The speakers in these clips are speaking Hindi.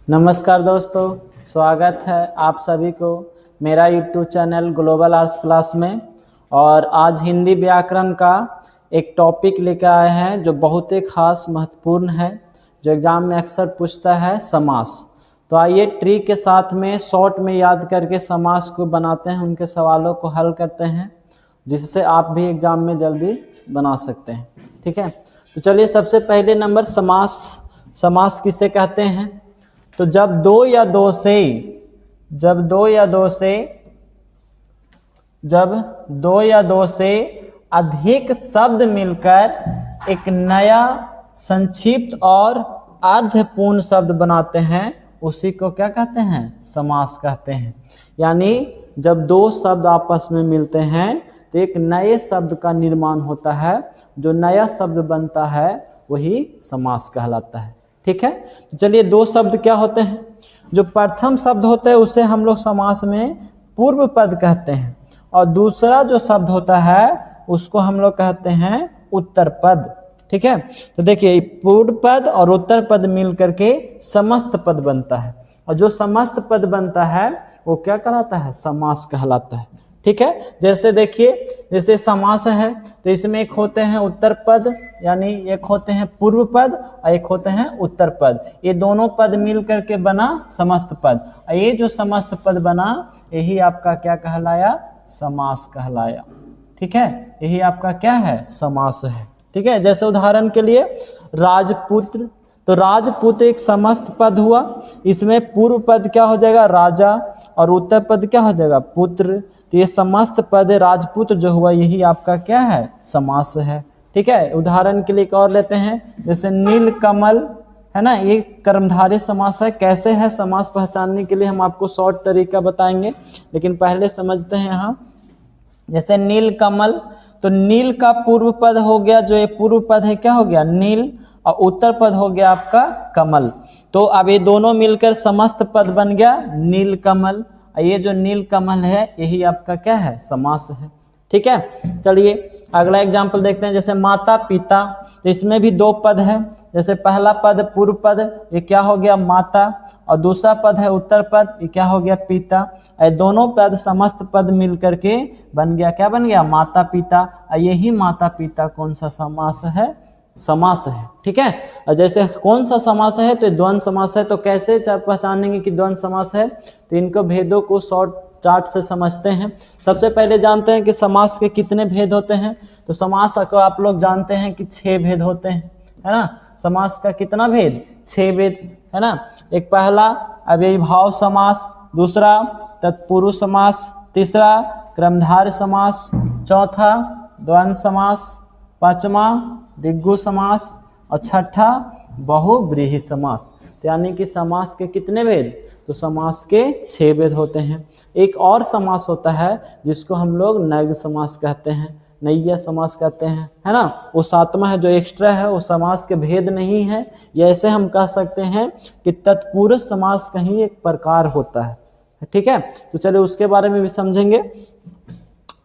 नमस्कार दोस्तों, स्वागत है आप सभी को मेरा YouTube channel global arts class में। और आज हिंदी व्याकरण का एक टॉपिक लेकर आए हैं जो बहुत ही खास महत्वपूर्ण है, जो एग्जाम में अक्सर पूछता है, समास। तो आइए ट्रिक के साथ में शॉर्ट में याद करके समास को बनाते हैं, उनके सवालों को हल करते हैं, जिससे आप भी एग्जाम में जल्दी बना सकते हैं। ठीक है, तो चलिए सबसे पहले नंबर समास। समास किसे कहते हैं? तो जब दो या दो से अधिक शब्द मिलकर एक नया संक्षिप्त और अर्थपूर्ण शब्द बनाते हैं, उसी को क्या कहते हैं? समास कहते हैं। यानी जब दो शब्द आपस में मिलते हैं तो एक नए शब्द का निर्माण होता है, जो नया शब्द बनता है वही समास कहलाता है। ठीक है, तो चलिए दो शब्द क्या होते हैं? जो प्रथम शब्द होता है उसे हम लोग समास में पूर्व पद कहते हैं, और दूसरा जो शब्द होता है उसको हम लोग कहते हैं उत्तर पद। ठीक है, तो देखिए पूर्व पद और उत्तर पद मिल करके समस्त पद बनता है, और जो समस्त पद बनता है वो क्या कहलाता है? समास कहलाता है। ठीक है, जैसे देखिए, जैसे समास है तो इसमें एक होते हैं उत्तर पद, यानी एक होते हैं पूर्व पद और एक होते हैं उत्तर पद। ये दोनों पद मिल करके बना समस्त पद, और ये जो समस्त पद बना यही आपका क्या कहलाया? समास कहलाया। ठीक है, यही आपका क्या है? समास है। ठीक है, जैसे उदाहरण के लिए राजपुत्र, तो राजपुत्र एक समस्त पद हुआ, इसमें पूर्व पद क्या हो जाएगा? राजा, और उत्तर पद क्या हो जाएगा? पुत्र। तो ये समस्त पद राजपुत्र जो हुआ यही आपका क्या है? समास है। ठीक है, उदाहरण के लिए एक और लेते हैं, जैसे नीलकमल है ना, ये कर्मधारय समास है। कैसे है समास पहचानने के लिए हम आपको शॉर्ट तरीका बताएंगे, लेकिन पहले समझते हैं यहाँ। जैसे नीलकमल, तो नील का पूर्व पद हो गया, जो ये पूर्व पद है क्या हो गया? नील, और उत्तर पद हो गया आपका कमल। तो अब ये दोनों मिलकर समस्त पद बन गया नीलकमल, और ये जो नीलकमल है यही आपका क्या है? समास है। ठीक है, चलिए अगला एग्जाम्पल देखते हैं, जैसे माता पिता, तो इसमें भी दो पद है। जैसे पहला पद पूर्व पद, ये क्या हो गया? माता, और दूसरा पद है उत्तर पद, ये क्या हो गया? पिता। ये दोनों पद समस्त पद मिल करके बन गया, क्या बन गया? माता पिता। और यही माता पिता कौन सा समास है? समास है। ठीक है, और जैसे कौन सा समास है? तो द्वंद्व समास है। तो कैसे पहचानेंगे कि द्वंद्व समास है? तो इनको भेदों को शॉर्ट चार्ट से समझते हैं। सबसे पहले जानते हैं कि समास के कितने भेद होते हैं। तो समास को आप लोग जानते हैं कि 6 भेद होते हैं, है ना। समास का कितना भेद? 6 भेद, है ना। एक पहला अव्ययीभाव समास, दूसरा तत्पुरुष समास, तीसरा क्रमधारय समास, चौथा द्वंद्व समास, पांचवा दिग्गु समास, और छठा बहुव्रीहि समास। तो यानी कि समास के कितने भेद? तो समास के 6 भेद होते हैं। एक और समास होता है जिसको हम लोग नैव समास कहते हैं, नैया समास कहते हैं, है ना। वो 7वां है जो एक्स्ट्रा है, वो समास के भेद नहीं है। या ऐसे हम कह सकते हैं कि तत्पुरुष समास का ही एक प्रकार होता है। ठीक है, तो चलिए उसके बारे में भी समझेंगे।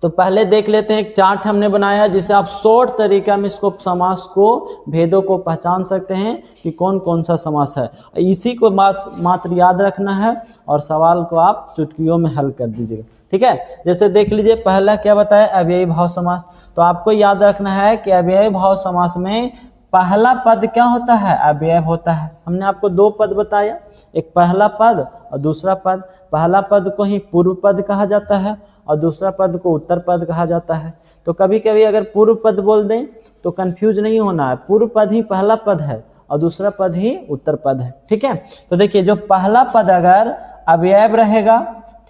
तो पहले देख लेते हैं, एक चार्ट हमने बनाया जिसे आप शॉर्ट तरीका में इसको समास को भेदों को पहचान सकते हैं कि कौन कौन सा समास है। इसी को मात्र याद रखना है और सवाल को आप चुटकियों में हल कर दीजिएगा। ठीक है, जैसे देख लीजिए पहला क्या बताया? अव्ययी भाव समास। तो आपको याद रखना है कि अव्ययी भाव समास में पहला पद क्या होता है? अव्यय होता है। हमने आपको 2 पद बताया, एक पहला पद और दूसरा पद। पहला पद को ही पूर्व पद कहा जाता है और दूसरा पद को उत्तर पद कहा जाता है। तो कभी कभी अगर पूर्व पद बोल दें तो कंफ्यूज नहीं होना है, पूर्व पद ही पहला पद है और दूसरा पद ही उत्तर पद है। ठीक है, तो देखिए जो पहला पद अगर अव्यय रहेगा,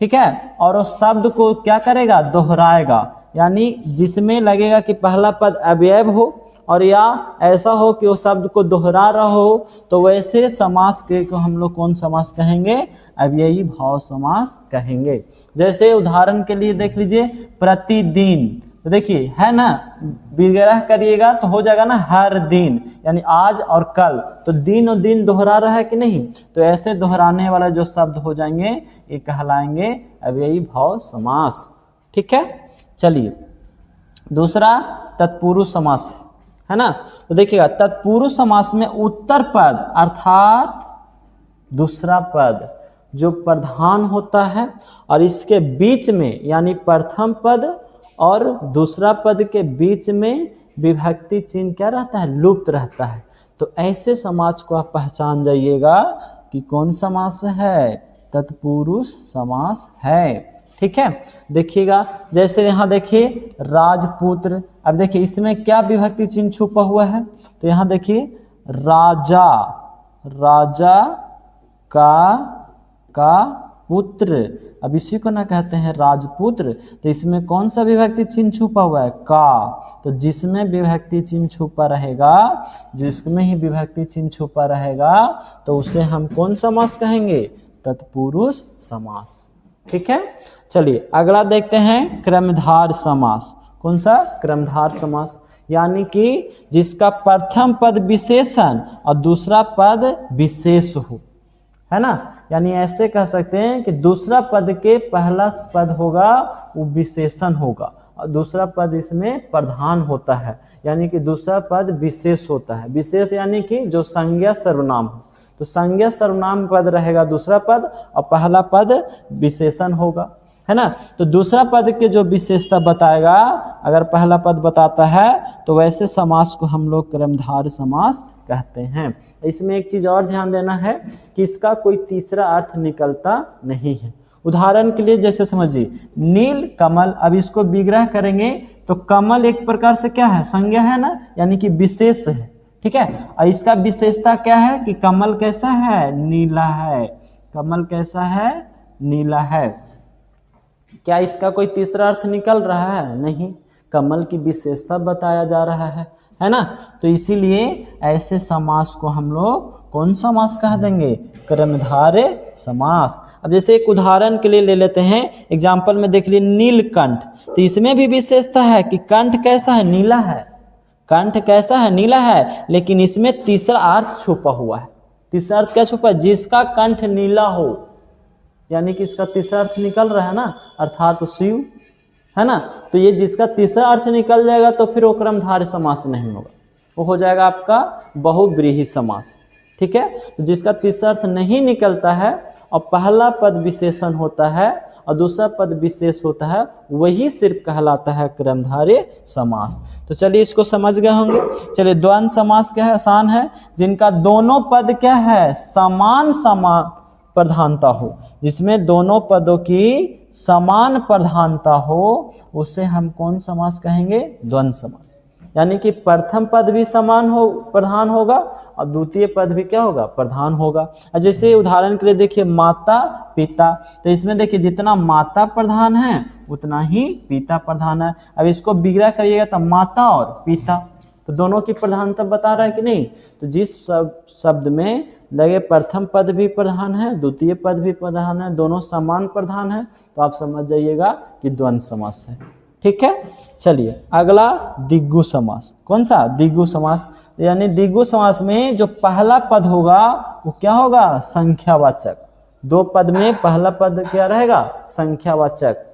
ठीक है, और उस शब्द को क्या करेगा? दोहराएगा। यानी जिसमें लगेगा कि पहला पद अव्यय हो और या ऐसा हो कि वो शब्द को दोहरा रहा हो, तो वैसे समास के को हम लोग कौन समास कहेंगे? अव्ययी भाव समास कहेंगे। जैसे उदाहरण के लिए देख लीजिए प्रतिदिन, तो देखिए है ना, विग्रह करिएगा तो हो जाएगा ना हर दिन, यानी आज और कल। तो दिन और दिन दोहरा रहा है कि नहीं? तो ऐसे दोहराने वाला जो शब्द हो जाएंगे ये कहलाएंगे अव्ययी भाव समास। ठीक है, चलिए दूसरा तत्पुरुष समास है ना। तो देखिएगा तत्पुरुष समास में उत्तर पद अर्थात दूसरा पद जो प्रधान होता है और इसके बीच में यानी प्रथम पद और दूसरा पद के बीच में विभक्ति चिन्ह क्या रहता है, लुप्त रहता है। तो ऐसे समास को आप पहचान जाइएगा कि कौन समास है, तत्पुरुष समास है। ठीक है, देखिएगा जैसे यहाँ देखिए राजपुत्र, अब देखिए इसमें क्या विभक्ति चिन्ह छुपा हुआ है, तो यहाँ देखिए राजा, राजा का पुत्र, अब इसी को ना कहते हैं राजपुत्र। तो इसमें कौन सा विभक्ति चिन्ह छुपा हुआ है, का। तो जिसमें विभक्ति चिन्ह छुपा रहेगा, जिसमें ही विभक्ति चिन्ह छुपा रहेगा तो उसे हम कौन समास कहेंगे, तत्पुरुष समास। ठीक है, चलिए अगला देखते हैं क्रमधार समास। कौन सा, क्रमधार समास, यानी कि जिसका प्रथम पद विशेषण और दूसरा पद विशेष हो, है ना। यानी ऐसे कह सकते हैं कि दूसरा पद के पहला पद होगा वो विशेषण होगा और दूसरा पद इसमें प्रधान होता है, यानी कि दूसरा पद विशेष होता है। विशेष यानी कि जो संज्ञा सर्वनाम हो, तो संज्ञा सर्वनाम पद रहेगा दूसरा पद और पहला पद विशेषण होगा, है ना। तो दूसरा पद के जो विशेषता बताएगा, अगर पहला पद बताता है तो वैसे समास को हम लोग क्रमधार समास कहते हैं। इसमें एक चीज और ध्यान देना है कि इसका कोई तीसरा अर्थ निकलता नहीं है। उदाहरण के लिए जैसे समझिए नील कमल, अब इसको विग्रह करेंगे तो कमल एक प्रकार से क्या है, संज्ञा है ना, यानी कि विशेष है। ठीक है, और इसका विशेषता क्या है कि कमल कैसा है, नीला है। कमल कैसा है, नीला है। क्या इसका कोई तीसरा अर्थ निकल रहा है, नहीं, कमल की विशेषता बताया जा रहा है ना। तो इसीलिए ऐसे समास को हम लोग कौन समास कह देंगे, क्रमधार समास। अब जैसे एक उदाहरण के लिए ले लेते हैं, एग्जाम्पल में देख लीजिए नीलकंठ, तो इसमें भी विशेषता है कि कंठ कैसा है, नीला है। कंठ कैसा है, नीला है, लेकिन इसमें तीसरा अर्थ छुपा हुआ है। तीसरा अर्थ क्या छुपा है, जिसका कंठ नीला हो, यानी कि इसका तीसरा अर्थ निकल रहा है ना, अर्थात शिव, है ना। तो ये जिसका तीसरा अर्थ निकल जाएगा तो फिर वो क्रमधार समास नहीं होगा, वो हो जाएगा आपका बहुव्रीहि समास। ठीक है, तो जिसका तीसरा अर्थ नहीं निकलता है और पहला पद विशेषण होता है और दूसरा पद विशेष होता है, वही सिर्फ कहलाता है क्रमधारय समास। तो चलिए इसको समझ गए होंगे। चलिए द्वंद्व समास क्या है, आसान है, जिनका दोनों पद क्या है, समान प्रधानता हो, जिसमें दोनों पदों की समान प्रधानता हो, उसे हम कौन समास कहेंगे, द्वंद्व समास। यानी कि प्रथम पद भी समान हो, प्रधान होगा और द्वितीय पद भी क्या होगा, प्रधान होगा। जैसे उदाहरण के लिए देखिए माता पिता, तो इसमें देखिए जितना माता प्रधान है उतना ही पिता प्रधान है। अब इसको विग्रह करिएगा तो माता और पिता, तो दोनों की प्रधानता बता रहा है कि नहीं। तो जिस शब्द में लगे प्रथम पद भी प्रधान है, द्वितीय पद भी प्रधान है, दोनों समान प्रधान है, तो आप समझ जाइएगा कि द्वंद्व समास है। ठीक है, चलिए अगला द्विगु समास। कौन सा, द्विगु समास, यानी द्विगु समास में जो पहला पद होगा वो क्या होगा, संख्यावाचक। दो पद में पहला पद क्या रहेगा, संख्यावाचक।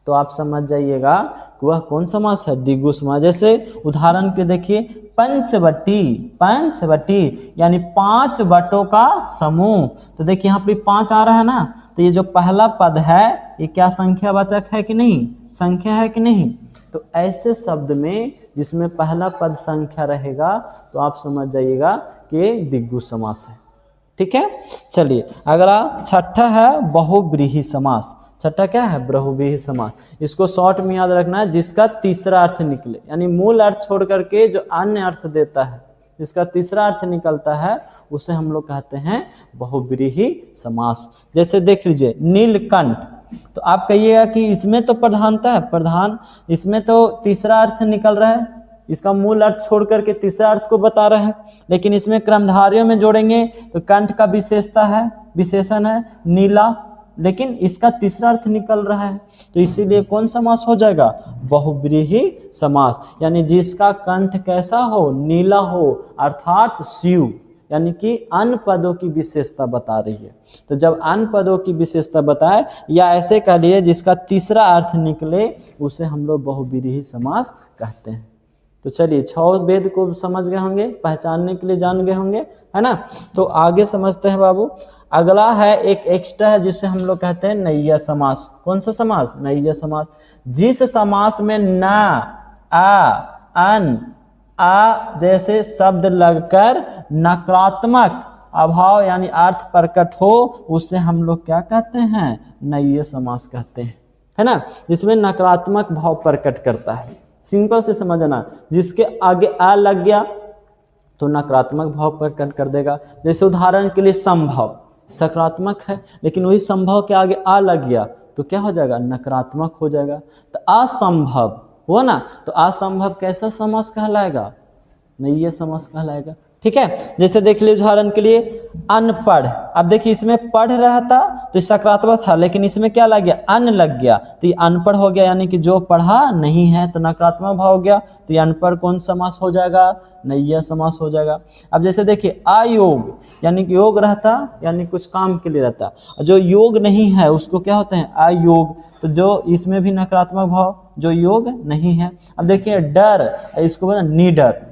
तो आप समझ जाइएगा कि वह कौन समास है, द्विगु समास। जैसे उदाहरण के देखिए पंचवटी, पंचवटी यानी 5 बटों का समूह। तो देखिए यहाँ पे 5 आ रहा है ना, तो ये जो पहला पद है ये क्या संख्यावाचक है कि नहीं, संख्या है कि नहीं। तो ऐसे शब्द में जिसमें पहला पद संख्या रहेगा तो आप समझ जाइएगा कि द्विगु समास है। ठीक है, चलिए अगला छठा है बहुव्रीहि समास। छठा क्या है, बहुव्रीहि समास। इसको शॉर्ट में याद रखना है, जिसका तीसरा अर्थ निकले, यानी मूल अर्थ छोड़ करके जो अन्य अर्थ देता है, जिसका तीसरा अर्थ निकलता है उसे हम लोग कहते हैं बहुव्रीहि समास। जैसे देख लीजिए नीलकंठ, तो आप कहिएगा कि इसमें तो प्रधानता है, प्रधान, इसमें तो तीसरा अर्थ निकल रहा है, इसका मूल अर्थ छोड़ करके तीसरा अर्थ को बता रहा है, लेकिन इसमें क्रमधारियों में जोड़ेंगे तो कंठ का विशेषता है, विशेषण है नीला, लेकिन इसका तीसरा अर्थ निकल रहा है, तो इसीलिए कौन समास हो जाएगा, बहुव्रीहि समास। यानी जिसका कंठ कैसा हो, नीला हो, अर्थात शिव, यानी कि अन्य पदों की विशेषता बता रही है। तो जब अन्य पदों की विशेषता बताए, या ऐसे कह लिए जिसका तीसरा अर्थ निकले, उसे हम लोग बहुव्रीहि समास कहते हैं। तो चलिए 6 वेद को समझ गए होंगे, पहचानने के लिए जान गए होंगे, है ना। तो आगे समझते हैं बाबू। अगला है एक एक्स्ट्रा है जिसे हम लोग कहते हैं नैया समास। कौन सा समास? नैया समास। जिस समास में न, आ, अन, आ जैसे शब्द लगकर नकारात्मक अभाव यानी अर्थ प्रकट हो, उससे हम लोग क्या कहते हैं? नैया समास कहते हैं, है ना। जिसमें नकारात्मक भाव प्रकट करता है। सिंपल से समझना, जिसके आगे आ लग गया तो नकारात्मक भाव प्रकट कर देगा। जैसे उदाहरण के लिए संभव सकारात्मक है, लेकिन वही संभव के आगे आ लग गया तो क्या हो जाएगा? नकारात्मक हो जाएगा। तो असंभव हुआ ना, तो असंभव कैसा समास कहलाएगा? नैया समास कहलाएगा। ठीक है। जैसे देख लीजिए उदाहरण के लिए अनपढ़। अब देखिए इसमें पढ़ रहा था तो सकारात्मक था, लेकिन इसमें क्या लग गया? अन लग गया, तो ये अनपढ़ हो गया, यानी कि जो पढ़ा नहीं है, तो नकारात्मक भाव हो गया। तो ये अनपढ़ कौन समास हो जाएगा? नैया समास हो जाएगा। अब जैसे देखिए अयोग, यानी कि योग रहता यानी कुछ काम के लिए रहता, जो योग नहीं है उसको क्या होते हैं? अयोग। तो जो इसमें भी नकारात्मक भाव, जो योग नहीं है। अब देखिए डर, इसको बोला निडर,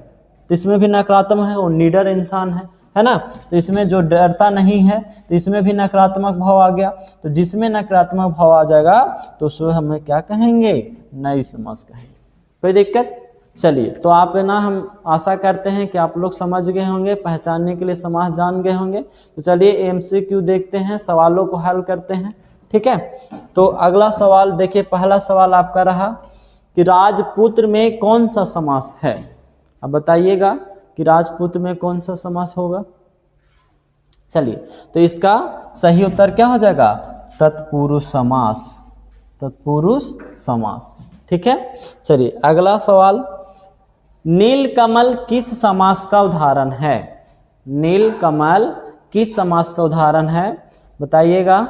तो इसमें भी नकारात्मक है, वो निडर इंसान है ना। तो इसमें जो डरता नहीं है तो इसमें भी नकारात्मक भाव आ गया। तो जिसमें नकारात्मक भाव आ जाएगा तो उसको हमें क्या कहेंगे? नई समास कहेंगे। कोई दिक्कत? चलिए, तो आप ना, हम आशा करते हैं कि आप लोग समझ गए होंगे, पहचानने के लिए समास जान गए होंगे। तो चलिए MCQ देखते हैं, सवालों को हल करते हैं। ठीक है। तो अगला सवाल देखिए, पहला सवाल आपका रहा कि राजपुत्र में कौन सा समास है? अब बताइएगा कि राजपुत्र में कौन सा समास होगा। चलिए, तो इसका सही उत्तर क्या हो जाएगा? तत्पुरुष समास। तत्पुरुष समास। ठीक है। चलिए अगला सवाल, नीलकमल किस समास का उदाहरण है? नीलकमल किस समास का उदाहरण है? बताइएगा।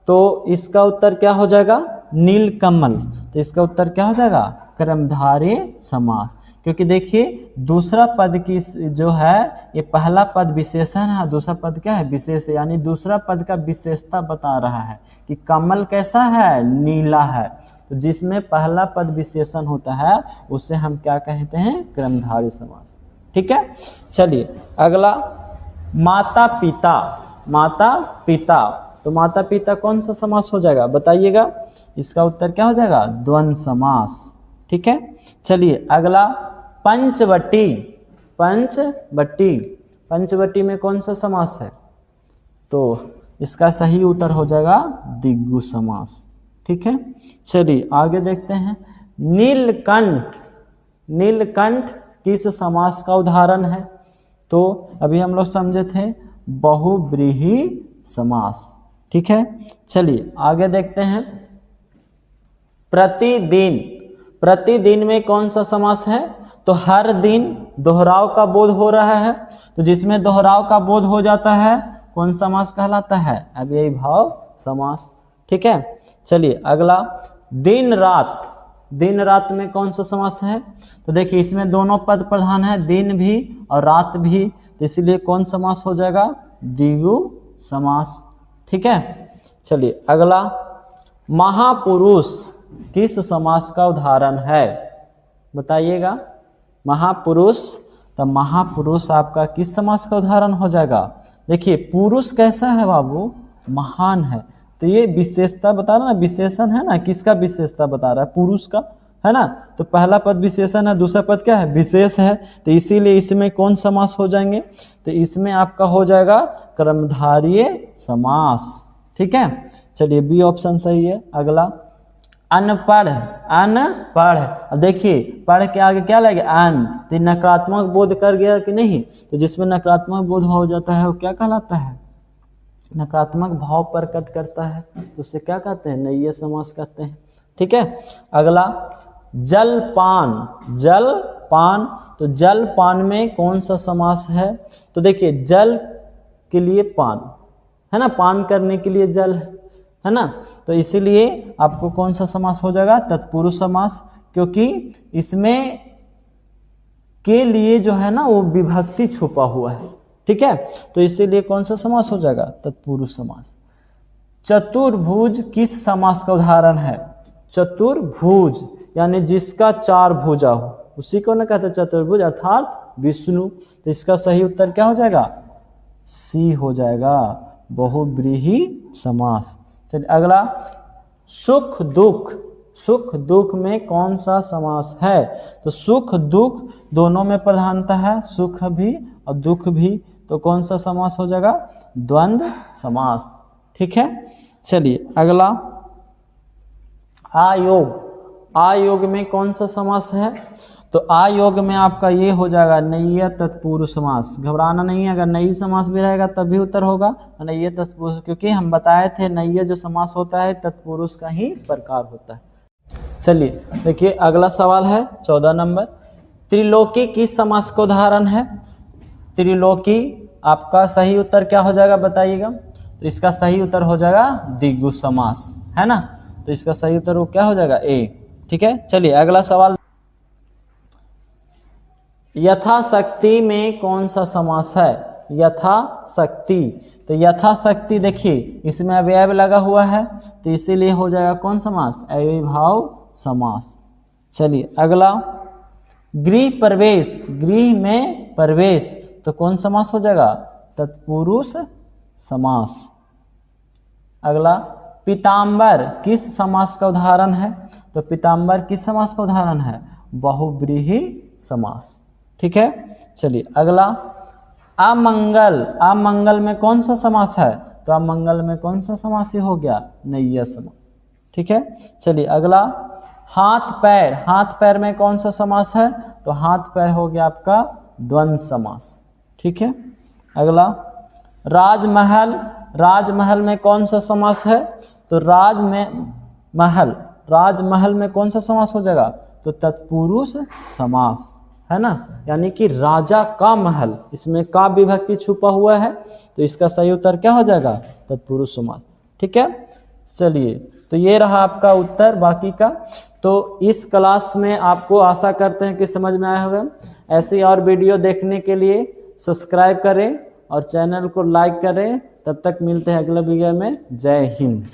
तो इसका उत्तर क्या हो जाएगा? नीलकमल। तो इसका उत्तर क्या हो जाएगा? कर्मधारय समास। क्योंकि देखिए दूसरा पद की जो है, ये पहला पद विशेषण है, दूसरा पद क्या है? विशेष है। यानी दूसरा पद का विशेषता बता रहा है कि कमल कैसा है? नीला है। तो जिसमें पहला पद विशेषण होता है उसे हम क्या कहते हैं? कर्मधारय समास। ठीक है। चलिए अगला, माता पिता। माता पिता, तो माता पिता कौन सा समास हो जाएगा? बताइएगा। इसका उत्तर क्या हो जाएगा? द्वंद्व समास। ठीक है। चलिए अगला, पंचवटी। पंचवटी, पंचवटी में कौन सा समास है? तो इसका सही उत्तर हो जाएगा द्विगु समास। ठीक है। चलिए आगे देखते हैं, नीलकंठ। नीलकंठ किस समास का उदाहरण है? तो अभी हम लोग समझे थे बहुव्रीहि समास। ठीक है। चलिए आगे देखते हैं, प्रतिदिन। प्रतिदिन में कौन सा समास है? तो हर दिन दोहराव का बोध हो रहा है, तो जिसमें दोहराव का बोध हो जाता है कौन समास कहलाता है? अब यही भाव समास। ठीक है। चलिए अगला, दिन रात। दिन रात में कौन सा समास है? तो देखिए इसमें दोनों पद प्रधान है, दिन भी और रात भी, तो इसलिए कौन समास हो जाएगा? द्विगु समास। ठीक है। चलिए अगला, महापुरुष किस समास का उदाहरण है? बताइएगा। महापुरुष, तो महापुरुष आपका किस समास का उदाहरण हो जाएगा? देखिए पुरुष कैसा है बाबू? महान है। तो ये विशेषता बता रहा ना, विशेषण है ना, किसका विशेषता बता रहा है? पुरुष का, है ना। तो पहला पद विशेषण है, दूसरा पद क्या है? विशेष है। तो इसीलिए इसमें कौन समास हो जाएंगे? तो इसमें आपका हो जाएगा कर्मधारय समास। ठीक है। चलिए बी ऑप्शन सही है। अगला, अनपढ़। अनपढ़, अब देखिए पढ़ के आगे क्या लगे? अन, तो नकारात्मक बोध कर गया कि नहीं? तो जिसमें नकारात्मक बोध हो जाता है वो क्या कहलाता है? नकारात्मक भाव प्रकट करता है, तो उसे क्या कहते हैं? नैया समास कहते हैं। ठीक है। अगला, जलपान। जलपान, तो जलपान में कौन सा समास है? तो देखिए जल के लिए पान है ना, पान करने के लिए जल है ना, तो इसीलिए आपको कौन सा समास हो जाएगा? तत्पुरुष समास। क्योंकि इसमें के लिए जो है ना वो विभक्ति छुपा हुआ है। ठीक है। तो इसीलिए कौन सा समास हो जाएगा? तत्पुरुष समास। चतुर्भुज किस समास का उदाहरण है? चतुर्भुज यानी जिसका 4 भुजा हो। उसी को ना कहते हैं चतुर्भुज अर्थात विष्णु। तो इसका सही उत्तर क्या हो जाएगा? सी हो जाएगा, बहुव्रीहि समास। चलिए अगला, सुख दुख। सुख दुख में कौन सा समास है? तो सुख दुख दोनों में प्रधानता है, सुख भी और दुख भी, तो कौन सा समास हो जाएगा? द्वंद्व समास। ठीक है, चलिए अगला, आयोग। आयोग में कौन सा समास है? तो आयोग में आपका ये हो जाएगा नैय तत्पुरुष समास। घबराना नहीं है, अगर नई समास भी रहेगा तब भी उत्तर होगा नैय तत्पुरुष, क्योंकि हम बताए थे नैय जो समास होता है तत्पुरुष का ही प्रकार होता है। चलिए देखिए अगला सवाल है 14 नंबर, त्रिलोकी किस समास का उदाहरण है? त्रिलोकी आपका सही उत्तर क्या हो जाएगा बताइएगा? तो इसका सही उत्तर हो जाएगा द्विगु समास, है ना। तो इसका सही उत्तर वो क्या हो जाएगा? ए। ठीक है, चलिए अगला सवाल, यथाशक्ति में कौन सा समास है? यथाशक्ति, तो यथाशक्ति देखिए इसमें अव्यय लगा हुआ है, तो इसीलिए हो जाएगा कौन समास? अव्ययीभाव समास। चलिए अगला, गृह प्रवेश। गृह में प्रवेश, तो कौन समास हो जाएगा? तत्पुरुष समास। अगला, पीताम्बर किस समास का उदाहरण है? तो पीताम्बर किस समास का उदाहरण है? बहुव्रीहि समास। ठीक है, चलिए अगला, अमंगल। अमंगल में कौन सा समास है? तो अमंगल में कौन सा समास हो गया? नैय समास। ठीक है, चलिए अगला, हाथ पैर। हाथ पैर में कौन सा समास है? तो हाथ पैर हो गया आपका द्वंद्व समास। ठीक है, अगला, राजमहल। राजमहल में कौन सा समास है? तो राजमहल, राजमहल में कौन सा समास हो जाएगा? तो तत्पुरुष समास, है ना, यानी कि राजा का महल, इसमें का विभक्ति छुपा हुआ है, तो इसका सही उत्तर क्या हो जाएगा? तत्पुरुष समास। ठीक है, चलिए तो ये रहा आपका उत्तर बाकी का। तो इस क्लास में आपको आशा करते हैं कि समझ में आया होगा। ऐसी और वीडियो देखने के लिए सब्सक्राइब करें और चैनल को लाइक करें। तब तक मिलते हैं अगले वीडियो में। जय हिंद।